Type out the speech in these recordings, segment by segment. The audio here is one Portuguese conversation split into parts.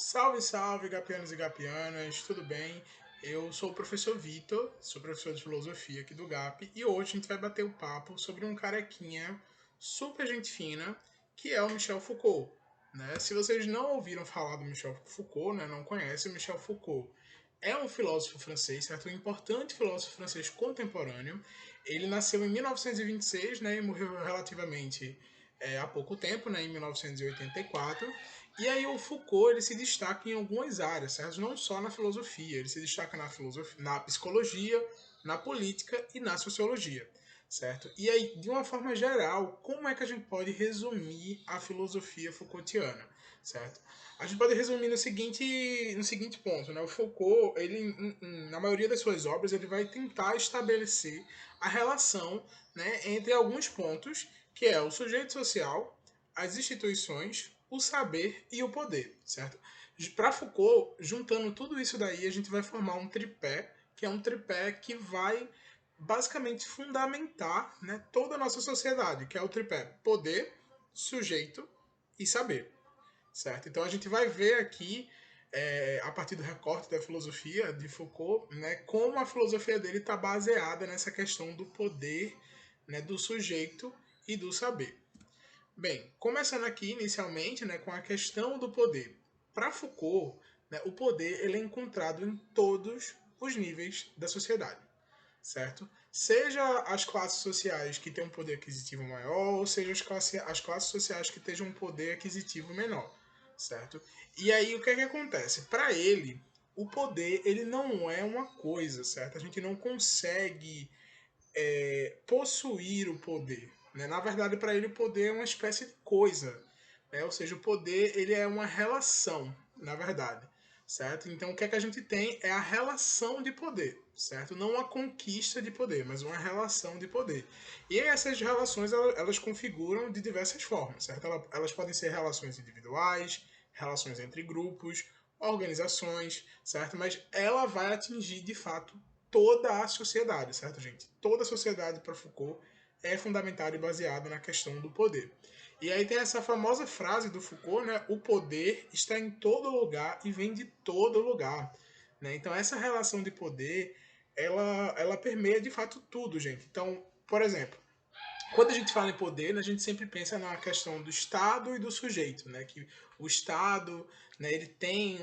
Salve, salve, gapianos e gapianas, tudo bem? Eu sou o professor Vitor, sou professor de filosofia aqui do GAP e hoje a gente vai bater o papo sobre um carequinha super gente fina que é o Michel Foucault. Né? Se vocês não ouviram falar do Michel Foucault, né, não conhecem, o Michel Foucault é um filósofo francês, certo? Um importante filósofo francês contemporâneo. Ele nasceu em 1926, né, e morreu relativamente há pouco tempo, né, em 1984. E aí o Foucault ele se destaca em algumas áreas, certo? Não só na filosofia, ele se destaca na filosofia, na psicologia, na política e na sociologia, certo? E aí, de uma forma geral, como é que a gente pode resumir a filosofia Foucaultiana, certo? A gente pode resumir no seguinte ponto, né? O Foucault, ele, na maioria das suas obras, ele vai tentar estabelecer a relação, né, entre alguns pontos, que é o sujeito social, as instituições, o saber e o poder, certo? Para Foucault, juntando tudo isso daí, a gente vai formar um tripé, que é um tripé que vai basicamente fundamentar, né, toda a nossa sociedade, que é o tripé poder, sujeito e saber, certo? Então a gente vai ver aqui, a partir do recorte da filosofia de Foucault, né, como a filosofia dele está baseada nessa questão do poder, né, do sujeito e do saber. Bem, começando aqui inicialmente, né, com a questão do poder. Para Foucault, né, o poder ele é encontrado em todos os níveis da sociedade, certo? Seja as classes sociais que têm um poder aquisitivo maior, ou seja as classes sociais que tenham um poder aquisitivo menor, certo? E aí o que é que acontece? Para ele, o poder ele não é uma coisa, certo? A gente não consegue possuir o poder. Né? Na verdade, para ele, o poder é uma espécie de coisa. Né? Ou seja, o poder ele é uma relação, na verdade. Certo? Então, o que é que a gente tem é a relação de poder, certo? Não a conquista de poder, mas uma relação de poder. E essas relações, elas configuram de diversas formas, certo? Elas podem ser relações individuais, relações entre grupos, organizações, certo? Mas ela vai atingir, de fato, toda a sociedade, certo, gente? Toda a sociedade para Foucault é fundamentada e baseada na questão do poder. E aí tem essa famosa frase do Foucault, né? O poder está em todo lugar e vem de todo lugar. Né? Então essa relação de poder, ela permeia de fato tudo, gente. Então, por exemplo, quando a gente fala em poder, a gente sempre pensa na questão do Estado e do sujeito, né? Que o Estado, né, ele tem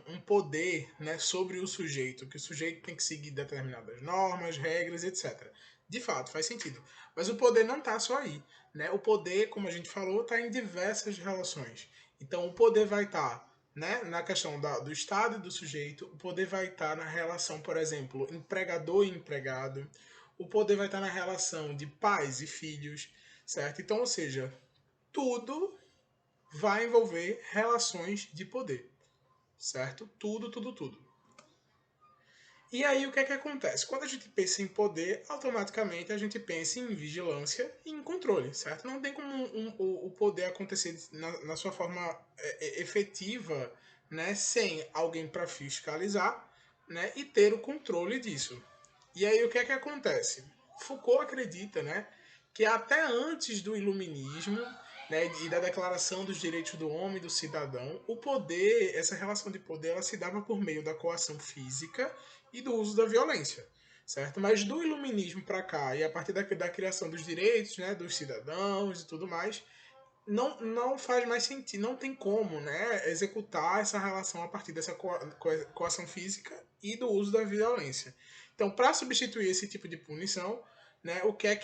um poder, né, sobre o sujeito, que o sujeito tem que seguir determinadas normas, regras, etc. De fato, faz sentido. Mas o poder não está só aí, né? O poder, como a gente falou, está em diversas relações. Então, o poder vai estar, né, na questão do Estado e do sujeito, o poder vai estar na relação, por exemplo, empregador e empregado, o poder vai estar na relação de pais e filhos, certo? Então, ou seja, tudo vai envolver relações de poder, certo? Tudo, tudo, tudo. E aí o que é que acontece? Quando a gente pensa em poder, automaticamente a gente pensa em vigilância e em controle, certo? Não tem como o poder acontecer na sua forma efetiva, né, sem alguém para fiscalizar, né, e ter o controle disso. E aí o que é que acontece? Foucault acredita, né, que até antes do iluminismo, né, e da declaração dos direitos do homem e do cidadão, o poder, essa relação de poder, ela se dava por meio da coação física e do uso da violência, certo? Mas do iluminismo para cá e a partir da criação dos direitos, né, dos cidadãos e tudo mais, não faz mais sentido, não tem como, né, executar essa relação a partir dessa coação física e do uso da violência. Então, para substituir esse tipo de punição, né, o que é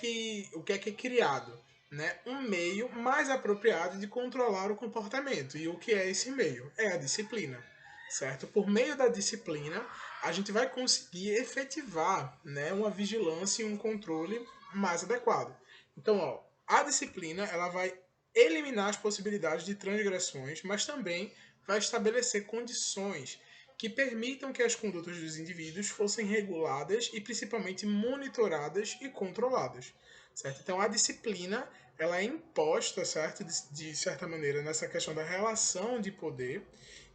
criado? Né, um meio mais apropriado de controlar o comportamento. E o que é esse meio? É a disciplina, certo? Por meio da disciplina, a gente vai conseguir efetivar, né, uma vigilância e um controle mais adequado. Então, ó, a disciplina ela vai eliminar as possibilidades de transgressões, mas também vai estabelecer condições que permitam que as condutas dos indivíduos fossem reguladas e principalmente monitoradas e controladas, certo? Então a disciplina ela é imposta, certo, de certa maneira nessa questão da relação de poder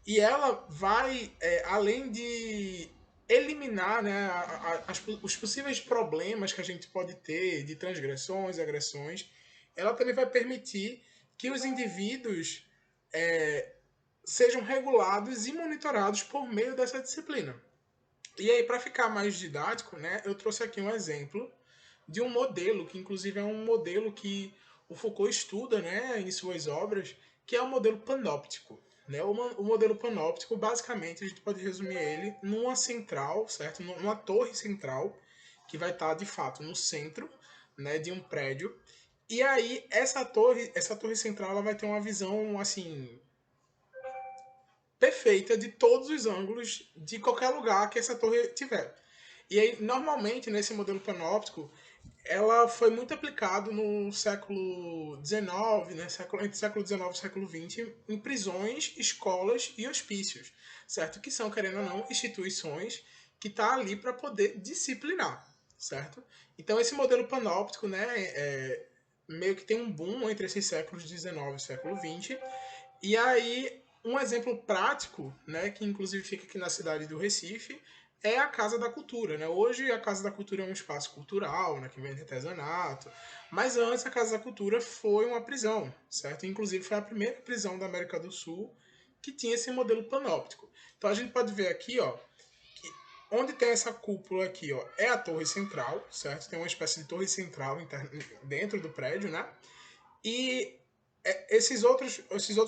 e ela vai além de eliminar, né, os possíveis problemas que a gente pode ter de transgressões, agressões, ela também vai permitir que os indivíduos sejam regulados e monitorados por meio dessa disciplina. E aí, para ficar mais didático, né, eu trouxe aqui um exemplo de um modelo, que inclusive é um modelo que o Foucault estuda, né, em suas obras, que é o modelo panóptico. Né? O modelo panóptico, basicamente, a gente pode resumir ele numa central, certo? Numa torre central, que vai estar, de fato, no centro, né, de um prédio. E aí, essa torre central, ela vai ter uma visão, assim, perfeita de todos os ângulos de qualquer lugar que essa torre tiver. E aí, normalmente, nesse modelo panóptico, ela foi muito aplicada no século XIX, né, entre século XIX e século XX, em prisões, escolas e hospícios, certo? Que são, querendo ou não, instituições que estão ali para poder disciplinar, certo? Então, esse modelo panóptico, né, meio que tem um boom entre esses séculos XIX e século XX, e aí, um exemplo prático, né, que inclusive fica aqui na cidade do Recife, é a Casa da Cultura, né? Hoje a Casa da Cultura é um espaço cultural, né, que vende artesanato, mas antes a Casa da Cultura foi uma prisão, certo? Inclusive foi a primeira prisão da América do Sul que tinha esse modelo panóptico. Então a gente pode ver aqui, ó, que onde tem essa cúpula aqui, ó, é a torre central, certo? Tem uma espécie de torre central dentro do prédio, né? E esses outros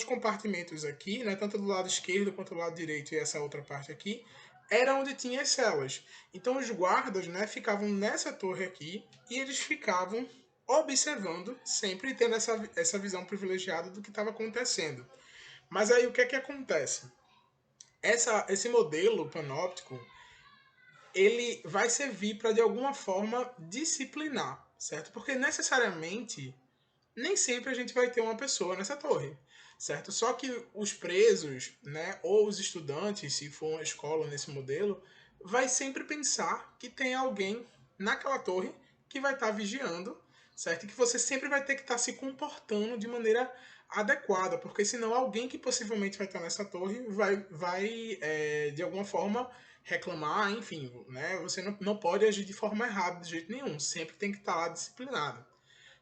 compartimentos aqui, né, tanto do lado esquerdo quanto do lado direito e essa outra parte aqui, era onde tinha as celas. Então os guardas, né, ficavam nessa torre aqui e eles ficavam observando, sempre tendo essa visão privilegiada do que estava acontecendo. Mas aí o que é que acontece? Esse modelo panóptico, ele vai servir para de alguma forma disciplinar, certo? Porque necessariamente nem sempre a gente vai ter uma pessoa nessa torre, certo? Só que os presos, né, ou os estudantes, se for uma escola nesse modelo, vai sempre pensar que tem alguém naquela torre que vai estar vigiando, certo? E que você sempre vai ter que estar se comportando de maneira adequada, porque senão alguém que possivelmente vai estar nessa torre vai de alguma forma reclamar, enfim, né? Você não pode agir de forma errada de jeito nenhum, sempre tem que estar lá disciplinado,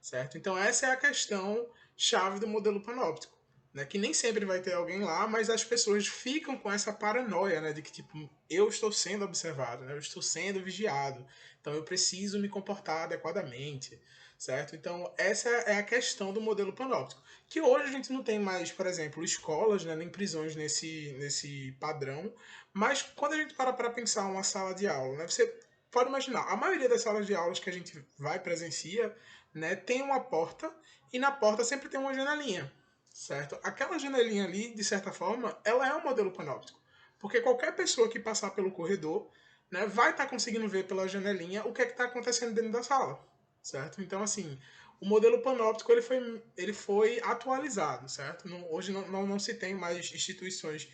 certo? Então essa é a questão chave do modelo panóptico, né? Que nem sempre vai ter alguém lá, mas as pessoas ficam com essa paranoia, né? De que tipo, eu estou sendo observado, né? Eu estou sendo vigiado, então eu preciso me comportar adequadamente, certo? Então essa é a questão do modelo panóptico, que hoje a gente não tem mais, por exemplo, escolas, né? Nem prisões nesse padrão, mas quando a gente para pensar uma sala de aula, né? Você pode imaginar, a maioria das salas de aulas que a gente vai presencia, né, tem uma porta e na porta sempre tem uma janelinha, certo? Aquela janelinha ali, de certa forma, ela é um modelo panóptico, porque qualquer pessoa que passar pelo corredor, né, vai estar conseguindo ver pela janelinha o que é que está acontecendo dentro da sala, certo? Então, assim, o modelo panóptico ele foi atualizado, certo? Hoje não se tem mais instituições,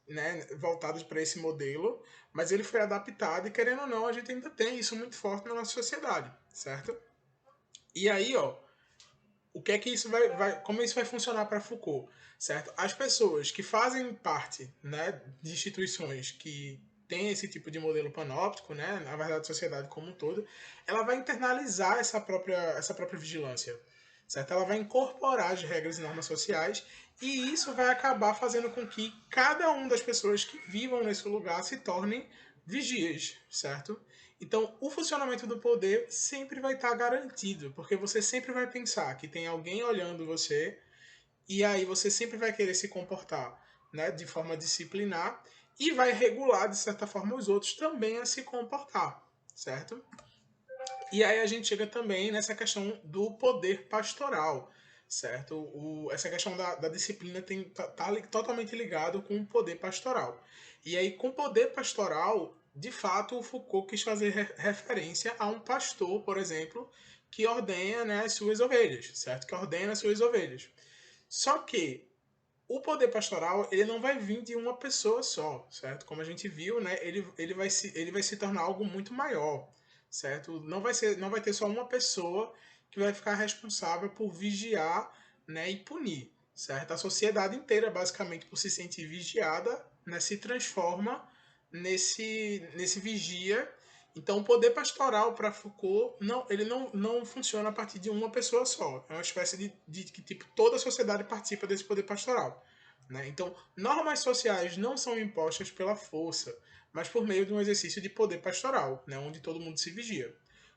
né, voltadas para esse modelo, mas ele foi adaptado e, querendo ou não, a gente ainda tem isso muito forte na nossa sociedade, certo? E aí, ó, o que é que isso como isso vai funcionar para Foucault, certo? As pessoas que fazem parte, né, de instituições que têm esse tipo de modelo panóptico, né, na verdade a sociedade como um todo, ela vai internalizar essa própria vigilância, certo? Ela vai incorporar as regras e normas sociais e isso vai acabar fazendo com que cada uma das pessoas que vivam nesse lugar se tornem vigias, certo? Então, o funcionamento do poder sempre vai estar garantido, porque você sempre vai pensar que tem alguém olhando você e aí você sempre vai querer se comportar, né, de forma disciplinar e vai regular, de certa forma, os outros também a se comportar, certo? E aí a gente chega também nessa questão do poder pastoral, certo? Essa questão da disciplina tá totalmente ligado com o poder pastoral. E aí, com o poder pastoral, de fato, o Foucault quis fazer referência a um pastor, por exemplo, que ordenha, né, as suas ovelhas, certo? Que ordena as suas ovelhas. Só que o poder pastoral ele não vai vir de uma pessoa só, certo? Como a gente viu, né? Ele vai se tornar algo muito maior, certo? Não vai ter só uma pessoa que vai ficar responsável por vigiar, né, e punir, certo? A sociedade inteira, basicamente, por se sentir vigiada, né, se transforma nesse vigia. Então, o poder pastoral para Foucault ele não funciona a partir de uma pessoa só. É uma espécie de que tipo toda a sociedade participa desse poder pastoral. né? Então, normas sociais não são impostas pela força, mas por meio de um exercício de poder pastoral, né? Onde todo mundo se vigia.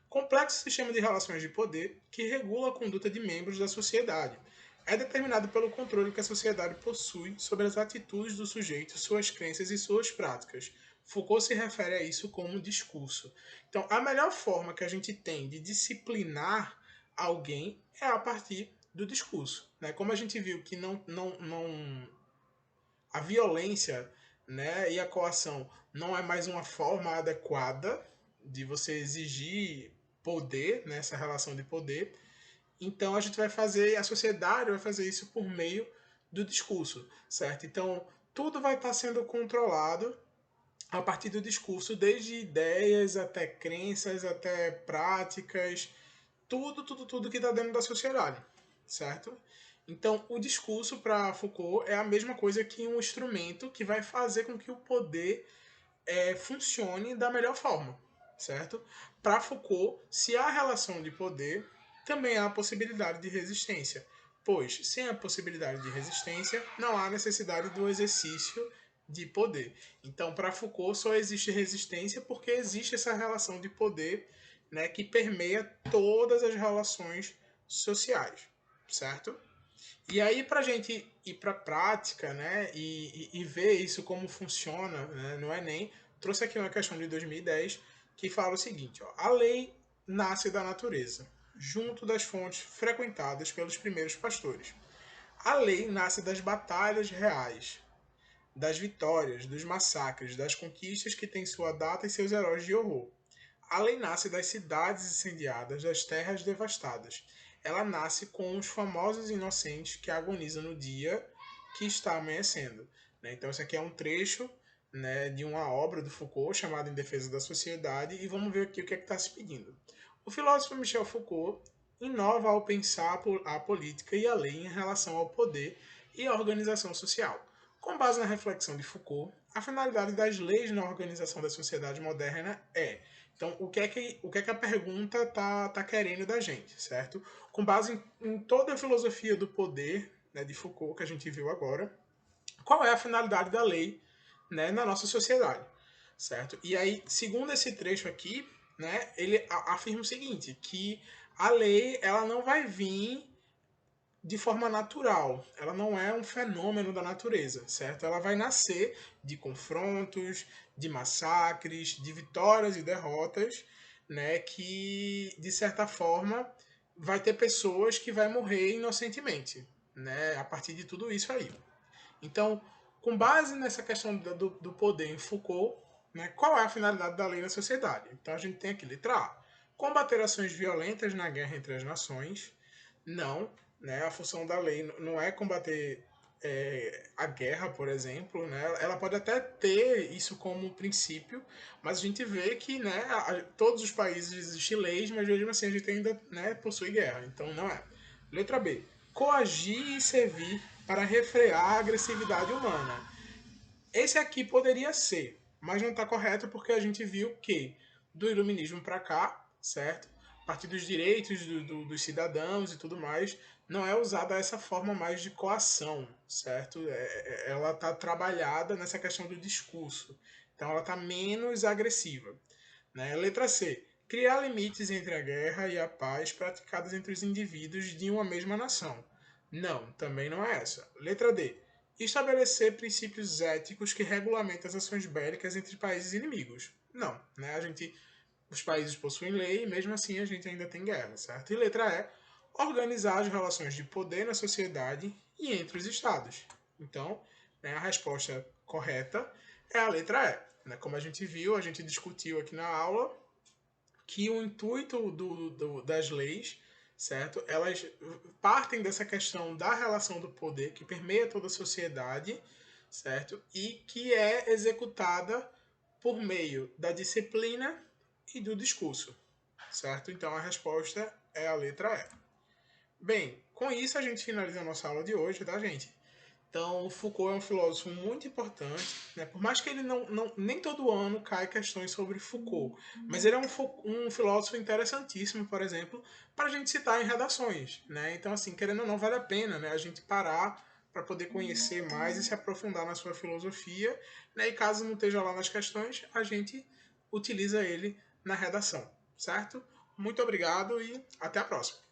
Complexo sistema de relações de poder que regula a conduta de membros da sociedade. É determinado pelo controle que a sociedade possui sobre as atitudes do sujeito, suas crenças e suas práticas. Foucault se refere a isso como discurso. Então, a melhor forma que a gente tem de disciplinar alguém é a partir do discurso. Né? Como a gente viu que a violência, né, e a coação não é mais uma forma adequada de você exigir poder, nessa relação de poder, então a gente vai fazer, a sociedade vai fazer isso por meio do discurso, certo? Então tudo vai estar sendo controlado a partir do discurso, desde ideias até crenças, até práticas, tudo que está dentro da sociedade, certo? Então, o discurso para Foucault é a mesma coisa que um instrumento que vai fazer com que o poder funcione da melhor forma, certo? Para Foucault, se há relação de poder, também há a possibilidade de resistência, pois sem a possibilidade de resistência, não há necessidade do exercício de poder. Então, para Foucault, só existe resistência porque existe essa relação de poder, né, que permeia todas as relações sociais, certo? E aí, para a gente ir para a prática, né, e ver isso como funciona, né, no Enem, trouxe aqui uma questão de 2010 que fala o seguinte: ó, a lei nasce da natureza, junto das fontes frequentadas pelos primeiros pastores. A lei nasce das batalhas reais, das vitórias, dos massacres, das conquistas que têm sua data e seus heróis de horror. A lei nasce das cidades incendiadas, das terras devastadas. Ela nasce com os famosos inocentes que agonizam no dia que está amanhecendo. Né? Então, isso aqui é um trecho, né, de uma obra do Foucault chamada Em Defesa da Sociedade, e vamos ver aqui o que é que está se pedindo. O filósofo Michel Foucault inova ao pensar a política e a lei em relação ao poder e à organização social. Com base na reflexão de Foucault, a finalidade das leis na organização da sociedade moderna é. Então, o que é que a pergunta tá querendo da gente, certo? Com base em toda a filosofia do poder, né, de Foucault que a gente viu agora, qual é a finalidade da lei, né, na nossa sociedade, certo? E aí, segundo esse trecho aqui, né, ele afirma o seguinte, que a lei ela não vai vir de forma natural. Ela não é um fenômeno da natureza, certo? Ela vai nascer de confrontos, de massacres, de vitórias e derrotas, né? Que de certa forma vai ter pessoas que vai morrer inocentemente, né? A partir de tudo isso aí. Então, com base nessa questão do poder em Foucault, né? Qual é a finalidade da lei na sociedade? Então a gente tem aqui letra A: combater ações violentas na guerra entre as nações. Não, né? A função da lei não é combater a guerra, por exemplo, né? Ela pode até ter isso como princípio, mas a gente vê que, né, todos os países existem leis, mas mesmo assim a gente ainda, né, possui guerra. Então não é. Letra B: coagir e servir para refrear a agressividade humana. Esse aqui poderia ser, mas não está correto porque a gente viu que do iluminismo para cá, certo? A partir dos direitos dos cidadãos e tudo mais, não é usada essa forma mais de coação, certo? Ela está trabalhada nessa questão do discurso. Então ela está menos agressiva. Né? Letra C: criar limites entre a guerra e a paz praticadas entre os indivíduos de uma mesma nação. Não, também não é essa. Letra D: estabelecer princípios éticos que regulamentem as ações bélicas entre países inimigos. Não, né? Os países possuem lei e mesmo assim a gente ainda tem guerra, certo? E letra E: organizar as relações de poder na sociedade e entre os estados. Então, né, a resposta correta é a letra E. Né? Como a gente viu, a gente discutiu aqui na aula que o intuito das leis, certo? Elas partem dessa questão da relação do poder que permeia toda a sociedade, certo? E que é executada por meio da disciplina e do discurso, certo? Então a resposta é a letra E. Bem, com isso a gente finaliza a nossa aula de hoje, tá, gente? Então, Foucault é um filósofo muito importante, né? Por mais que ele nem todo ano cai questões sobre Foucault, mas ele é um filósofo interessantíssimo, por exemplo, para a gente citar em redações, né? Então, assim, querendo ou não, vale a pena, né? A gente parar para poder conhecer mais e se aprofundar na sua filosofia, né? E caso não esteja lá nas questões, a gente utiliza ele na redação, certo? Muito obrigado e até a próxima.